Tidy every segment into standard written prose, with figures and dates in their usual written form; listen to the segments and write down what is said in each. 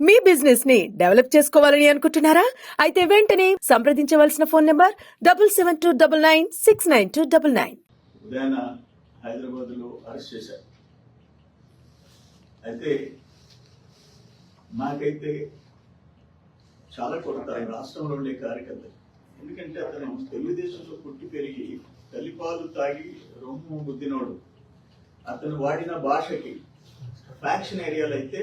మీ business ని develop చేసుకోవాలని అనుకుంటున్నారా? అయితే వెంటనే సంప్రదించవలసిన ఫోన్ నంబర్ 7729969299. ఉదయాన హైదరాబాద్ లో అరెస్ట్ చేశారు. అయితే నాకైతే చాలా కొరత రాష్ట్రంలో ఉండే కార్యకర్త. ఎందుకంటే అతను తెలుగుదేశంలో పుట్టి పెరిగి తల్లిపాలు తాగి రొమ్ము బుద్ధినోడు. అతను వాడిన భాషకి ఫ్యాక్షన్ ఏరియాలో అయితే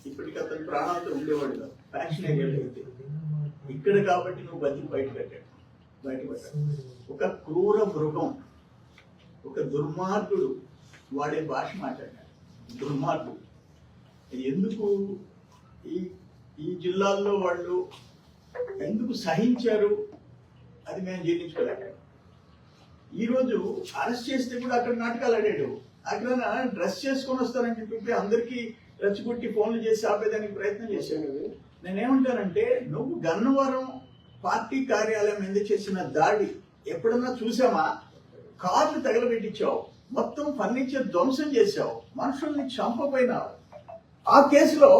ఇప్పటికి అతను ప్రాణాలతో ఉండేవాడు కాదు. ఫ్యాక్షన్ ఏరియాలో అయితే ఇక్కడ కాబట్టి నువ్వు బతికి బయటపడ్డాడు. ఒక క్రూర మృగం, ఒక దుర్మార్గుడు వాడే భాష మాట్లాడాడు. దుర్మార్గుడు ఎందుకు ఈ జిల్లాల్లో వాళ్ళు ఎందుకు సహించారు అది మేము జీర్ణించుకోలేక ఈరోజు అరెస్ట్ చేస్తే కూడా అక్కడ నాటకాలు ఆడాడు. అక్కడ డ్రెస్ చేసుకొని వస్తారని చెప్పి అందరికీ రెచ్చగొట్టి ఫోన్లు చేసి ఆపేదానికి ప్రయత్నం చేశాను. నేనేమంటానంటే నువ్వు గన్నవరం పార్టీ కార్యాలయం మీద చేసిన దాడి ఎప్పుడన్నా చూసామా? కార్లు తగలబెట్టించావు, మొత్తం ఫర్నిచర్ ధ్వంసం చేశావు, మనుషుల్ని చంపపోయినావు. ఆ కేసులో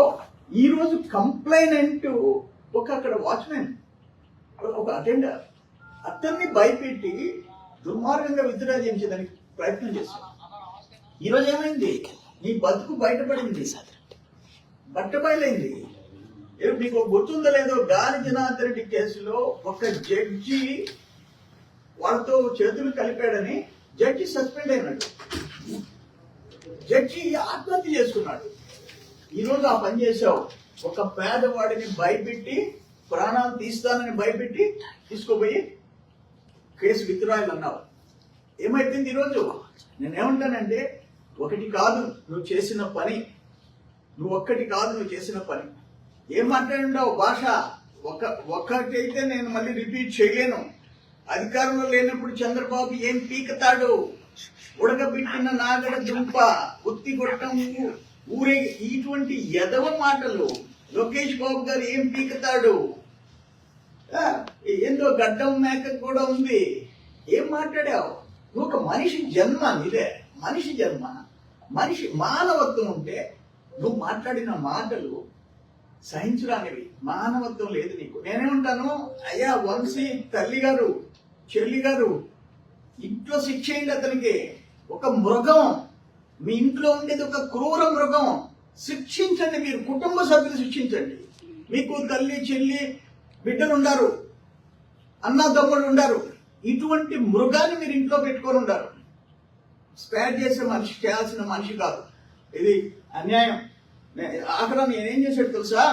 ఈ రోజు కంప్లైనెంట్ అక్కడ వాచ్మెన్, ఒక అటెండర్, అతన్ని భయపెట్టి దుర్మార్గంగా విత్డ్రా చేయించేదానికి ప్రయత్నం చేశావు. ఈరోజు ఏమైంది? నీ బతుకు బయటపడింది, బట్టబయలైంది. మీకు గుర్తుందో లేదో, గాలి జనార్దన్ రెడ్డి కేసులో ఒక జడ్జి వాళ్ళతో చేతులు కలిపాడని జడ్జి సస్పెండ్ అయినాడు. జడ్జి ఆత్మహత్య చేసుకున్నాడు. ఈరోజు ఆ పని చేశావు. ఒక పేదవాడిని భయపెట్టి ప్రాణాలు తీస్తానని భయపెట్టి తీసుకుపోయి కేసు విత్డ్రాయల్ అన్నావు. ఏమైపోయింది ఈరోజు? నేనేమంటానంటే ఒకటి కాదు నువ్వు చేసిన పని, ఏం మాట్లాడుండవు భాష ఒక్కటైతే నేను మళ్ళీ రిపీట్ చేయలేను. అధికారంలో లేనప్పుడు చంద్రబాబు ఏం పీకతాడు? ఉడకబెట్టిన నాగడ దుంప, ఉత్తి గొట్టం ఊరే, ఇటువంటి ఎదవ మాటలు. లోకేష్ బాబు గారు ఏం పీకతాడు? ఏందో గడ్డం మేక కూడా ఉంది. ఏం మాట్లాడావు? నువ్వు ఒక మనిషి జన్మ, ఇదే మనిషి జన్మ. మనిషి మానవత్వం ఉంటే నువ్వు మాట్లాడిన మాటలు సహించడానివి. మానవత్వం లేదు నీకు. నేనేమంటాను, అయ్యా వంశీ తల్లి గారు, చెల్లి గారు, ఇంట్లో శిక్షేయండి అతనికి. ఒక మృగం, మీ ఇంట్లో ఉండేది ఒక క్రూర మృగం. శిక్షించండి, మీరు కుటుంబ సభ్యులు శిక్షించండి. మీకు తల్లి, చెల్లి, బిడ్డలు ఉండారు, అన్నా తమ్ముళ్ళు ఉండారు. ఇటువంటి మృగాన్ని మీరు ఇంట్లో పెట్టుకొని ఉండారు. స్పేర్ చేసే మనిషి, చేయాల్సిన మనిషి కాదు. ఇది అన్యాయం. ఆఖరా నేనేం చేశాడు తెలుసా?